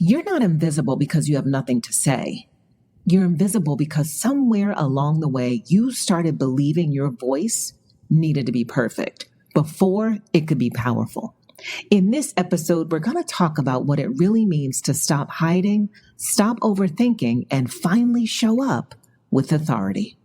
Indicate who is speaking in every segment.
Speaker 1: You're not invisible because you have nothing to say. You're invisible because somewhere along the way, you started believing your voice needed to be perfect before it could be powerful. In this episode, we're going to talk about what it really means to stop hiding, stop overthinking, and finally show up with authority.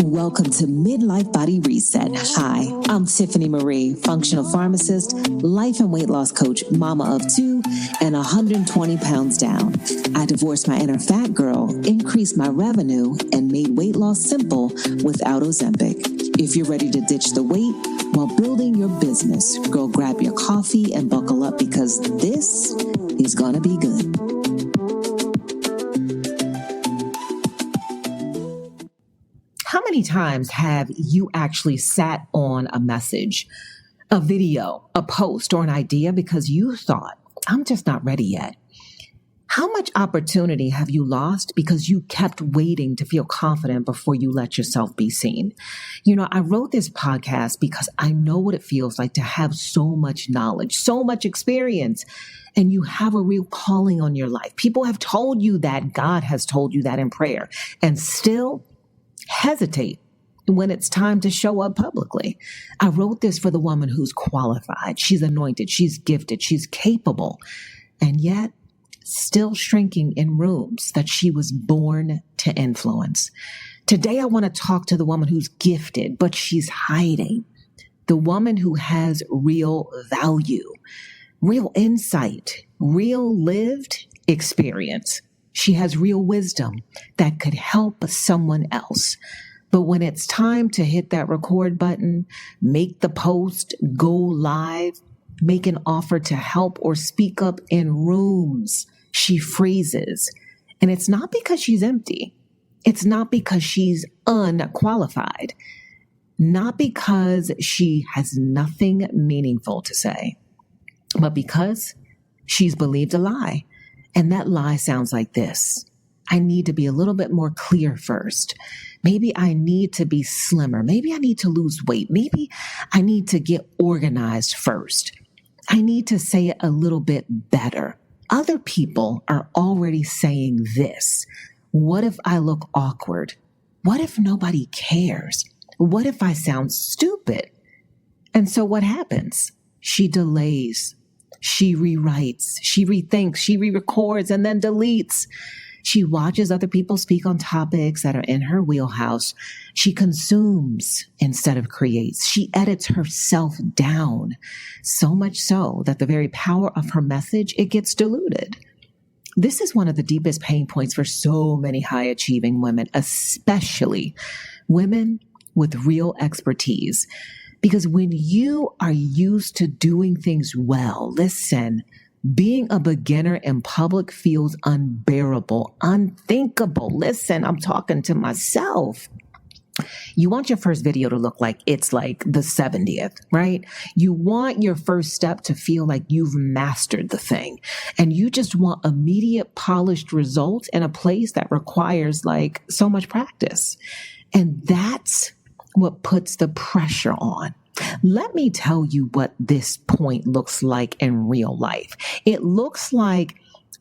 Speaker 2: Welcome to Midlife Body Reset. Hi, I'm Tiffany-Marie, functional pharmacist, life and weight loss coach, mama of two, and 120 pounds down. I divorced my inner fat girl, increased my revenue, and made weight loss simple without Ozempic. If you're ready to ditch the weight while building your business, girl, grab your coffee and buckle up because this is gonna be good.
Speaker 1: How many times have you actually sat on a message, a video, a post, or an idea because you thought, I'm just not ready yet? How much opportunity have you lost because you kept waiting to feel confident before you let yourself be seen? I wrote this podcast because I know what it feels like to have so much knowledge, so much experience, and you have a real calling on your life. People have told you that, God has told you that in prayer, and still hesitate when it's time to show up publicly. I wrote this for the woman who's qualified. She's anointed. She's gifted. She's capable. And yet still shrinking in rooms that she was born to influence. Today, I want to talk to the woman who's gifted, but she's hiding. The woman who has real value, real insight, real lived experience. She has real wisdom that could help someone else. But when it's time to hit that record button, make the post, go live, make an offer to help or speak up in rooms, she freezes. And it's not because she's empty. It's not because she's unqualified. Not because she has nothing meaningful to say, but because she's believed a lie. And that lie sounds like this. I need to be a little bit more clear first. Maybe I need to be slimmer. Maybe I need to lose weight. Maybe I need to get organized first. I need to say it a little bit better. Other people are already saying this. What if I look awkward? What if nobody cares? What if I sound stupid? And so what happens? She delays. She rewrites, she rethinks, she re-records, and then deletes. She watches other people speak on topics that are in her wheelhouse. She consumes instead of creates. She edits herself down, so much so that the very power of her message, it gets diluted. This is one of the deepest pain points for so many high-achieving women, especially women with real expertise. Because when you are used to doing things well, listen, being a beginner in public feels unbearable, unthinkable. Listen, I'm talking to myself. You want your first video to look like it's like the 70th, right? You want your first step to feel like you've mastered the thing. And you just want immediate polished results in a place that requires like so much practice. And that's what puts the pressure on. Let me tell you what this point looks like in real life. It looks like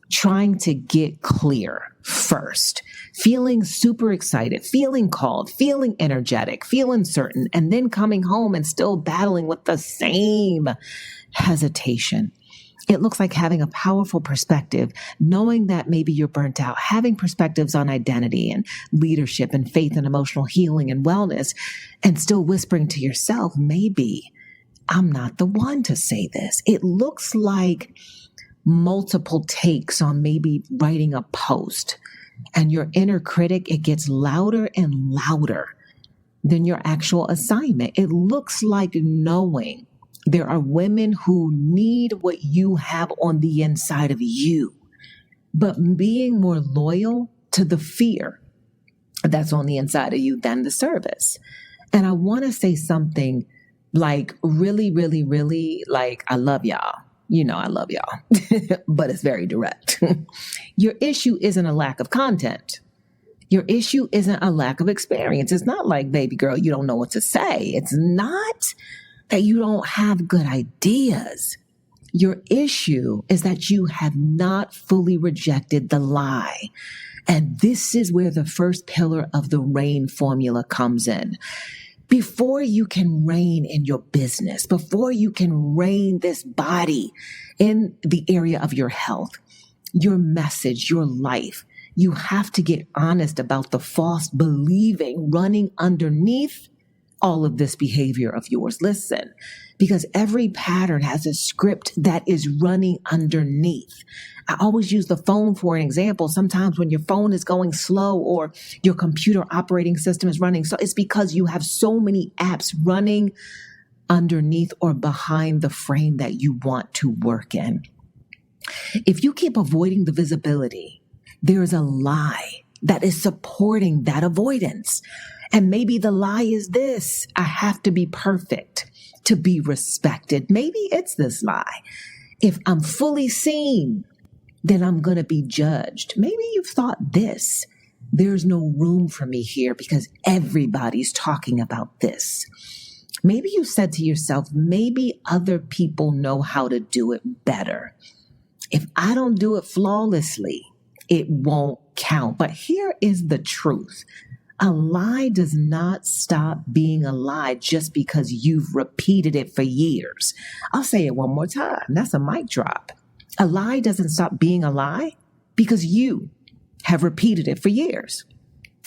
Speaker 1: trying to get clear first, feeling super excited, feeling called, feeling energetic, feeling certain, and then coming home and still battling with the same hesitation. It looks like having a powerful perspective, knowing that maybe you're burnt out, having perspectives on identity and leadership and faith and emotional healing and wellness, and still whispering to yourself, maybe I'm not the one to say this. It looks like multiple takes on maybe writing a post, and your inner critic, it gets louder and louder than your actual assignment. It looks like knowing there are women who need what you have on the inside of you, but being more loyal to the fear that's on the inside of you than the service. And I want to say something like really, really, really like, I love y'all. I love y'all, but it's very direct. Your issue isn't a lack of content. Your issue isn't a lack of experience. It's not like, baby girl, you don't know what to say. It's not that you don't have good ideas. Your issue is that you have not fully rejected the lie. And this is where the first pillar of the RAIN formula comes in. Before you can reign in your business, before you can reign this body in the area of your health, your message, your life, you have to get honest about the false believing running underneath all of this behavior of yours. Listen, because every pattern has a script that is running underneath. I always use the phone for an example. Sometimes when your phone is going slow or your computer operating system is running, so it's because you have so many apps running underneath or behind the frame that you want to work in. If you keep avoiding the visibility, there is a lie that is supporting that avoidance. And maybe the lie is this: I have to be perfect to be respected. Maybe it's this lie: if I'm fully seen, then I'm going to be judged. Maybe you've thought this: there's no room for me here because everybody's talking about this. Maybe you said to yourself, maybe other people know how to do it better. If I don't do it flawlessly, it won't count. But here is the truth. A lie does not stop being a lie just because you've repeated it for years. I'll say it one more time. That's a mic drop. A lie doesn't stop being a lie because you have repeated it for years.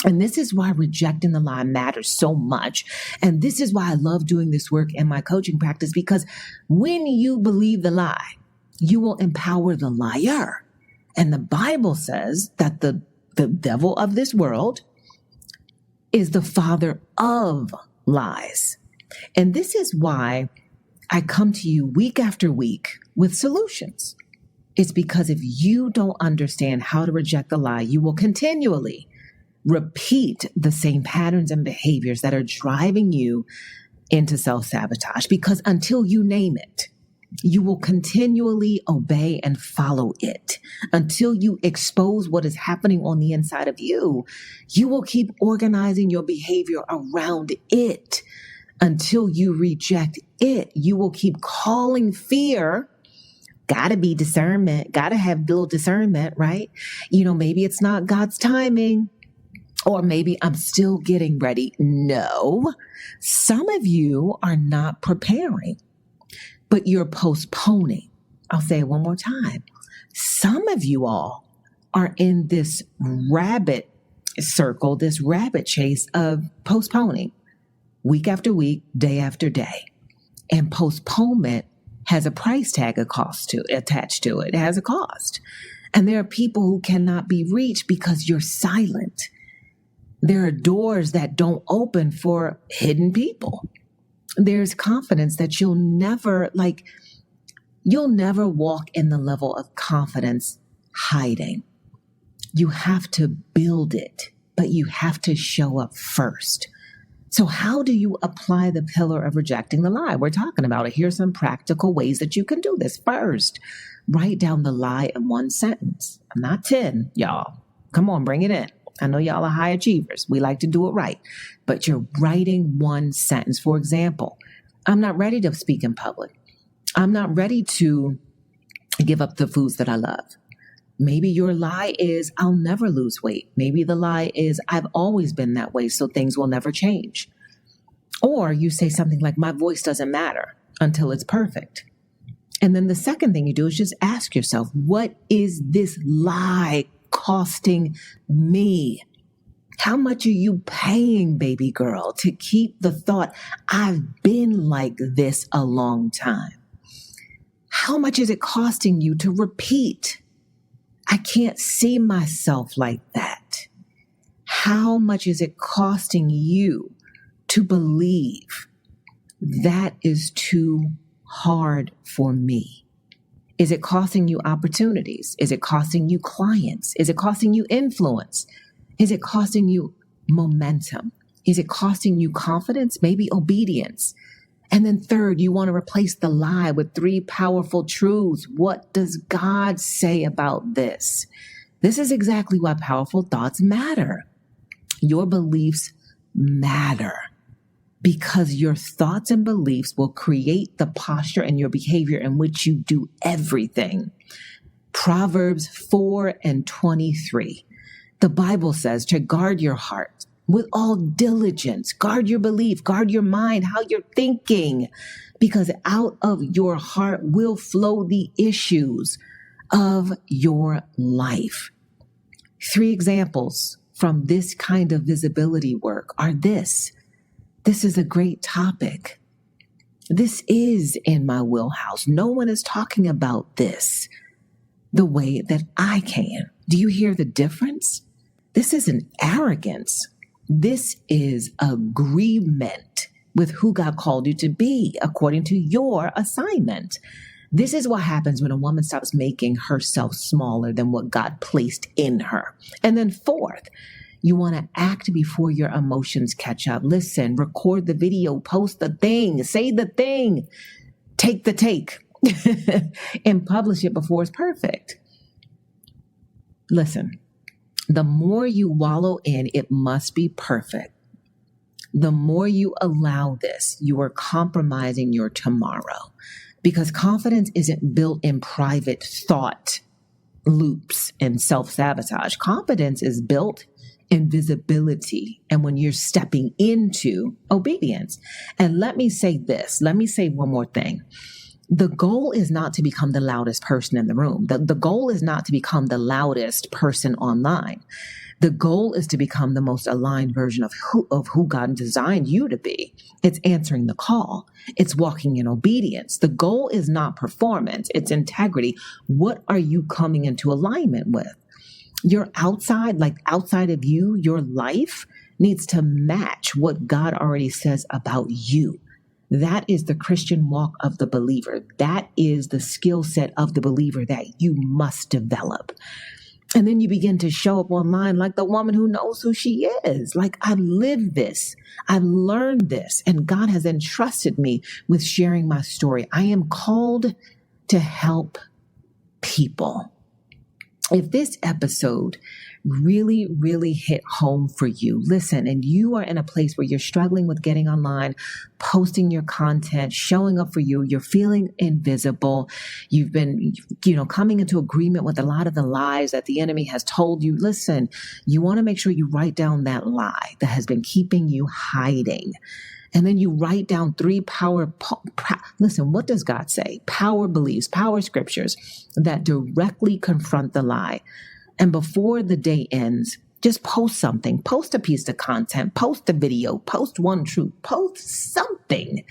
Speaker 1: And this is why rejecting the lie matters so much. And this is why I love doing this work in my coaching practice, because when you believe the lie, you will empower the liar. And the Bible says that the devil of this world is the father of lies. And this is why I come to you week after week with solutions. It's because if you don't understand how to reject the lie, you will continually repeat the same patterns and behaviors that are driving you into self-sabotage. Because until you name it, you will continually obey and follow it. Until you expose what is happening on the inside of you, you will keep organizing your behavior around it. Until you reject it, you will keep calling fear. Gotta be discernment, gotta have little discernment, right? Maybe it's not God's timing, or maybe I'm still getting ready. No, some of you are not preparing, but you're postponing. I'll say it one more time. Some of you all are in this rabbit circle, this rabbit chase of postponing week after week, day after day. And postponement has a price tag, attached to it. It has a cost. And there are people who cannot be reached because you're silent. There are doors that don't open for hidden people. There's confidence that you'll never walk in the level of confidence hiding. You have to build it, but you have to show up first. So how do you apply the pillar of rejecting the lie? We're talking about it. Here's some practical ways that you can do this. First, write down the lie in one sentence. Not 10, y'all. Come on, bring it in. I know y'all are high achievers. We like to do it right. But you're writing one sentence. For example, I'm not ready to speak in public. I'm not ready to give up the foods that I love. Maybe your lie is, I'll never lose weight. Maybe the lie is, I've always been that way, so things will never change. Or you say something like, my voice doesn't matter until it's perfect. And then the second thing you do is just ask yourself, what is this lie costing me? How much are you paying, baby girl, to keep the thought, I've been like this a long time? How much is it costing you to repeat, I can't see myself like that? How much is it costing you to believe that is too hard for me? Is it costing you opportunities? Is it costing you clients? Is it costing you influence? Is it costing you momentum? Is it costing you confidence? Maybe obedience. And then third, you want to replace the lie with 3 powerful truths. What does God say about this? This is exactly why powerful thoughts matter. Your beliefs matter. because your thoughts and beliefs will create the posture and your behavior in which you do everything. Proverbs 4:23. The Bible says to guard your heart with all diligence. Guard your belief, guard your mind, how you're thinking, because out of your heart will flow the issues of your life. 3 examples from this kind of visibility work are this. This is a great topic. This is in my wheelhouse. No one is talking about this the way that I can. Do you hear the difference? This isn't arrogance. This is agreement with who God called you to be according to your assignment. This is what happens when a woman stops making herself smaller than what God placed in her. And then 4th, you want to act before your emotions catch up. Listen, record the video, post the thing, say the thing, take the take, and publish it before it's perfect. Listen, the more you wallow in, it must be perfect. The more you allow this, you are compromising your tomorrow, because confidence isn't built in private thought loops and self-sabotage. Confidence is built invisibility, and when you're stepping into obedience. And let me say one more thing. The goal is not to become the loudest person in the room. The goal is not to become the loudest person online. The goal is to become the most aligned version of who God designed you to be. It's answering the call. It's walking in obedience. The goal is not performance. It's integrity. What are you coming into alignment with? Your outside of you, your life needs to match what God already says about you. That is the Christian walk of the believer. That is the skill set of the believer that you must develop. And then you begin to show up online like the woman who knows who she is. Like, I live this. I've learned this. And God has entrusted me with sharing my story. I am called to help people. If this episode really, really hit home for you, listen, and you are in a place where you're struggling with getting online, posting your content, showing up for you, you're feeling invisible, you've been, coming into agreement with a lot of the lies that the enemy has told you. Listen, you want to make sure you write down that lie that has been keeping you hiding. And then you write down 3 listen, what does God say? Power beliefs, power scriptures that directly confront the lie. And before the day ends, just post something, post a piece of content, post a video, post one truth, post something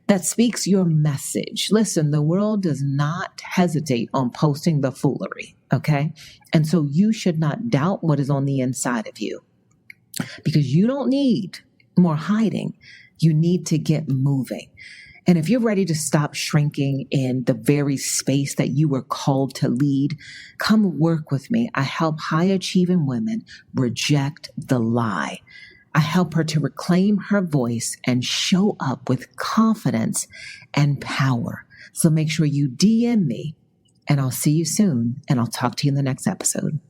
Speaker 1: that speaks your message. Listen, the world does not hesitate on posting the foolery, okay? And so you should not doubt what is on the inside of you, because you don't need more hiding. You need to get moving. And if you're ready to stop shrinking in the very space that you were called to lead, come work with me. I help high-achieving women reject the lie. I help her to reclaim her voice and show up with confidence and power. So make sure you DM me, and I'll see you soon, and I'll talk to you in the next episode.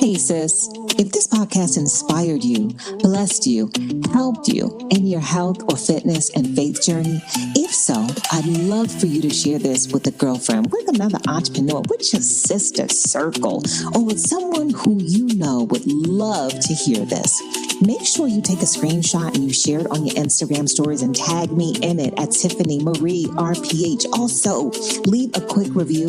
Speaker 2: Hey sis, if this podcast inspired you, blessed you, helped you in your health or fitness and faith journey, if so, I'd love for you to share this with a girlfriend, with another entrepreneur, with your sister circle, or with someone who you know would love to hear this. Make sure you take a screenshot and you share it on your Instagram stories and tag me in it at Tiffany-Marie RPH. Also, leave a quick review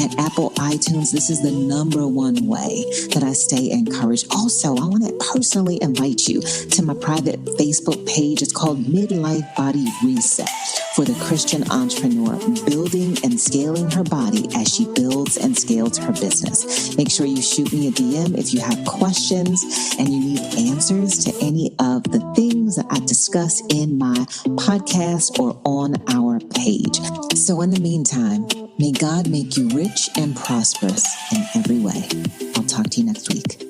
Speaker 2: at Apple iTunes. This is the #1 way that I stay encouraged. Also, I want to personally invite you to my private Facebook page. It's called Midlife Body Reset, for the Christian entrepreneur building and scaling her body as she builds and scales her business. Make sure you shoot me a DM if you have questions and you need answers to any of the things that I discuss in my podcast or on our page. So in the meantime, may God make you rich and prosperous in every way. I'll talk to you next week.